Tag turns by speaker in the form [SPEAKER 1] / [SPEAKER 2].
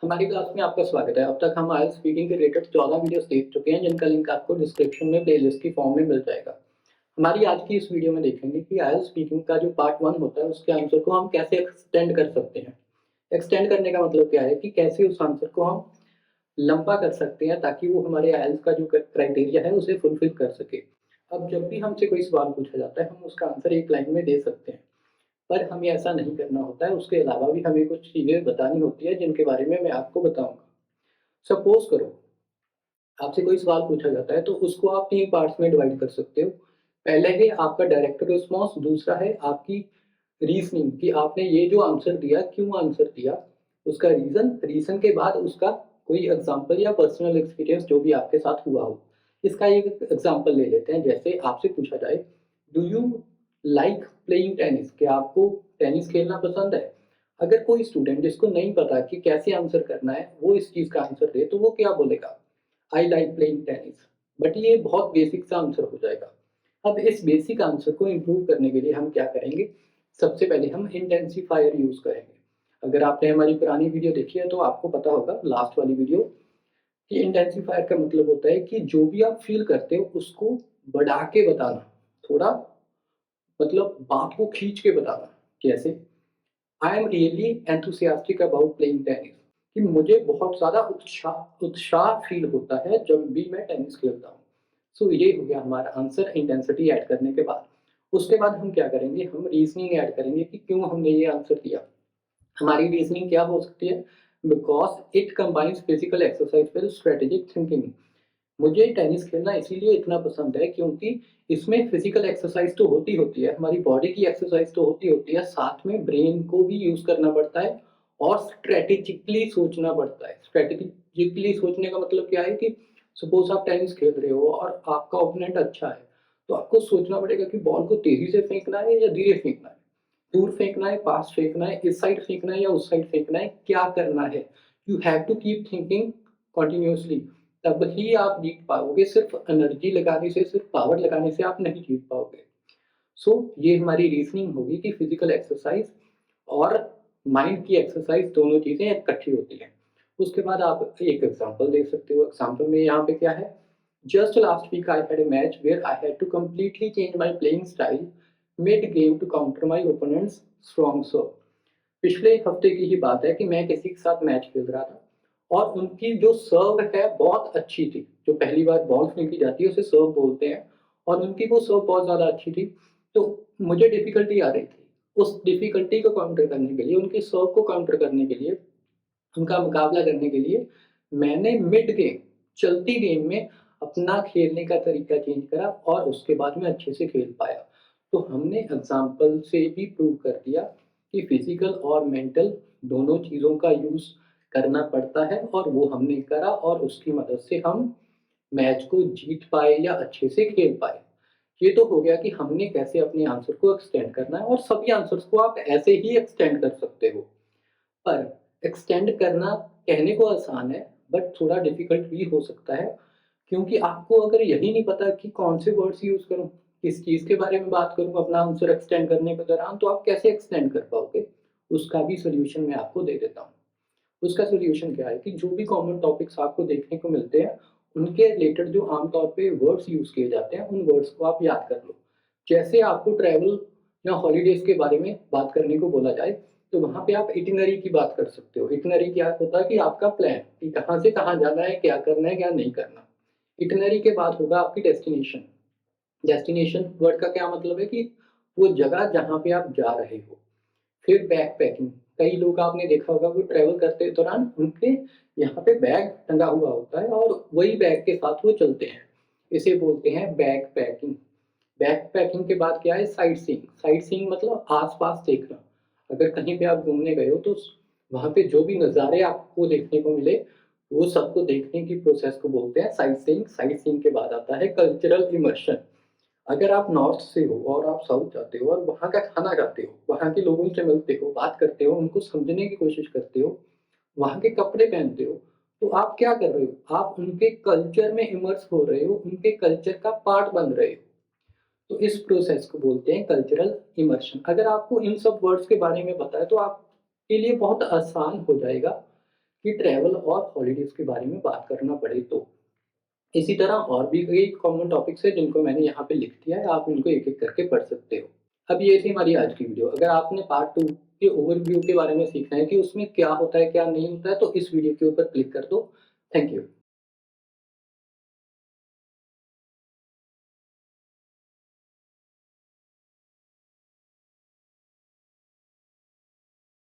[SPEAKER 1] हमारी क्लास में आपका स्वागत है। अब तक हम आईएलटीएस स्पीकिंग के रिलेटेड 14 वीडियोस देख चुके हैं, जिनका लिंक आपको डिस्क्रिप्शन में प्लेलिस्ट की फॉर्म में मिल जाएगा। हमारी आज की इस वीडियो में देखेंगे कि आईएलटीएस स्पीकिंग का जो पार्ट 1 होता है, उसके आंसर को हम कैसे एक्सटेंड कर सकते हैं। एक्सटेंड करने का मतलब क्या है कि कैसे उस आंसर को हम लंबा कर सकते हैं ताकि वो हमारे आईएलटीएस का जो क्राइटेरिया है उसे फुलफिल कर सके। अब जब भी हमसे कोई सवाल पूछा जाता है, हम उसका आंसर एक लाइन में दे सकते हैं, पर हमें ऐसा नहीं करना होता है। उसके अलावा भी हमें कुछ चीज़ें बतानी होती है, जिनके बारे में मैं आपको बताऊँगा। सपोज़ करो आपसे कोई सवाल पूछा जाता है, तो उसको आप 3 पार्ट्स में डिवाइड कर सकते हो। पहला है आपका डायरेक्ट रिस्पॉन्स, दूसरा है आपकी रीज़निंग कि आपने ये जो आंसर दिया, क्यों आंसर दिया, उसका रीज़न के बाद उसका कोई एग्ज़ाम्पल या पर्सनल एक्सपीरियंस जो भी आपके साथ हुआ हो। इसका एक एग्ज़ाम्पल ले लेते हैं, जैसे आपसे पूछा जाए, do you like playing tennis? क्या आपको टेनिस खेलना पसंद है? अगर कोई स्टूडेंट जिसको नहीं पता कि कैसे आंसर करना है, वो इस चीज़ का आंसर दे, तो वो क्या बोलेगा? I like playing tennis. But ये बहुत बेसिक सा आंसर हो जाएगा। अब इस बेसिक आंसर को इम्प्रूव करने के लिए हम क्या करेंगे? सबसे पहले हम इंटेंसिफायर यूज़ करेंगे। अगर आपने हमारी पुरानी वीडियो देखी है तो आपको पता होगा, लास्ट वाली वीडियो, कि इंटेंसिफायर का मतलब होता है कि जो भी आप फ़ील करते हो उसको बढ़ा के बताना। थोड़ा मतलब बात को खींच के बताना। कैसे? I am really enthusiastic about playing tennis, कि मुझे बहुत ज़्यादा उत्साह उत्साह फ़ील होता है जब भी मैं टेनिस खेलता हूँ। सो ये हो गया हमारा आंसर इंटेंसिटी ऐड करने के बाद। उसके बाद हम क्या करेंगे? हम रीज़निंग ऐड करेंगे कि क्यों हमने ये आंसर दिया। हमारी रीज़निंग क्या हो सकती है? Because it combines physical exercise with strategic thinking. मुझे टेनिस खेलना इसीलिए इतना पसंद है क्योंकि इसमें फिजिकल एक्सरसाइज तो होती है, हमारी बॉडी की एक्सरसाइज तो होती है, साथ में ब्रेन को भी यूज़ करना पड़ता है और स्ट्रैटेजिकली सोचना पड़ता है। स्ट्रैटेजिकली सोचने का मतलब क्या है कि सपोज़ आप टेनिस खेल रहे हो और आपका ओपोनेंट अच्छा है, तो आपको सोचना पड़ेगा कि बॉल को तेज़ी से फेंकना है या धीरे फेंकना है? दूर फेंकना है, पास फेंकना है, इस साइड फेंकना है या उस साइड फेंकना है, क्या करना है? You have to keep thinking continuously, तब ही आप जीत पाओगे। सिर्फ़ एनर्जी लगाने से, सिर्फ़ पावर लगाने से आप नहीं जीत पाओगे। सो ये हमारी रीज़निंग होगी कि फिज़िकल एक्सरसाइज़ और माइंड की एक्सरसाइज़ दोनों चीज़ें इकट्ठी होती हैं। उसके बाद आप एक एग्ज़ाम्पल दे सकते हो। एग्ज़ाम्पल में यहाँ पे क्या है? Just last week I had a match where I had to completely change my playing style mid game to counter my opponent's strong serve. पिछले हफ्ते की ही बात है कि मैं किसी के साथ मैच खेल रहा था और उनकी जो सर्व है बहुत अच्छी थी। जो पहली बार बॉल फेंकी जाती है उसे सर्व बोलते हैं, और उनकी वो सर्व बहुत ज़्यादा अच्छी थी। तो मुझे डिफ़िकल्टी आ रही थी। उस डिफ़िकल्टी को काउंटर करने के लिए, उनकी सर्व को काउंटर करने के लिए, उनका मुकाबला करने के लिए मैंने मिड गेम, चलती गेम में अपना खेलने का तरीका चेंज करा और उसके बाद मैं अच्छे से खेल पाया। तो हमने एग्ज़ाम्पल से भी प्रूव कर दिया कि फ़िज़िकल और मेंटल दोनों चीज़ों का यूज़ करना पड़ता है, और वो हमने करा और उसकी मदद से हम मैच को जीत पाए या अच्छे से खेल पाए। ये तो हो गया कि हमने कैसे अपने आंसर को एक्सटेंड करना है, और सभी आंसर्स को आप ऐसे ही एक्सटेंड कर सकते हो। पर एक्सटेंड करना कहने को आसान है, बट थोड़ा डिफ़िकल्ट भी हो सकता है, क्योंकि आपको अगर यही नहीं पता कि कौन से वर्ड्स यूज़ करूँ, किस चीज़ के बारे में बात करूँ अपना आंसर एक्सटेंड करने के दौरान, तो आप कैसे एक्सटेंड कर पाओगे? उसका भी सॉल्यूशन मैं आपको दे देता हूँ। उसका सॉल्यूशन क्या है कि जो भी कॉमन टॉपिक्स आपको देखने को मिलते हैं, उनके रिलेटेड जो आम तौर पे वर्ड्स यूज़ किए जाते हैं, उन वर्ड्स को आप याद कर लो। जैसे आपको ट्रैवल या हॉलिडेज़ के बारे में बात करने को बोला जाए, तो वहाँ पे आप इटिनरी की बात कर सकते हो। इटिनरी क्या होता है कि आपका प्लान, कि कहाँ से कहाँ जाना है, क्या करना है, क्या नहीं करना। इटिनरी के बाद होगा आपकी डेस्टिनेशन। डेस्टिनेशन वर्ड का क्या मतलब है कि वो जगह जहाँ पे आप जा रहे हो। फिर बैकपैकिंग, कई लोग आपने देखा होगा वो ट्रैवल करते दौरान उनके यहाँ पे बैग टंगा हुआ होता है और वही बैग के साथ वो चलते हैं। इसे बोलते हैं बैकपैकिंग। बैकपैकिंग के बाद क्या है? Sight seeing. साइट सीइंग मतलब आस-पास देखना। अगर कहीं पे आप घूमने गए हो तो वहाँ पे जो भी नज़ारे आपको देखने को मिले, वो सबको देखने की प्रोसेस को बोलते हैं साइट सीइंग। साइट सीइंग के बाद आता है कल्चरल इमर्शन। अगर आप नॉर्थ से हो और आप साउथ जाते हो और वहाँ का खाना खाते हो, वहाँ के लोगों से मिलते हो, बात करते हो, उनको समझने की कोशिश करते हो, वहाँ के कपड़े पहनते हो, तो आप क्या कर रहे हो? आप उनके कल्चर में इमर्स हो रहे हो, उनके कल्चर का पार्ट बन रहे हो। तो इस प्रोसेस को बोलते हैं कल्चरल इमर्शन। अगर आपको इन सब वर्ड्स के बारे में पता है, तो आपके लिए बहुत आसान हो जाएगा कि ट्रैवल और हॉलीडेज़ के बारे में बात करना पड़े तो। इसी तरह और भी कई कॉमन टॉपिक्स हैं जिनको मैंने यहाँ पे लिख दिया है, आप इनको एक-एक करके पढ़ सकते हो। अब ये थी हमारी आज की वीडियो। अगर आपने पार्ट 2 के ओवरव्यू के बारे में सीखना है कि उसमें क्या होता है, क्या नहीं होता है, तो इस वीडियो के ऊपर क्लिक कर दो। Thank you.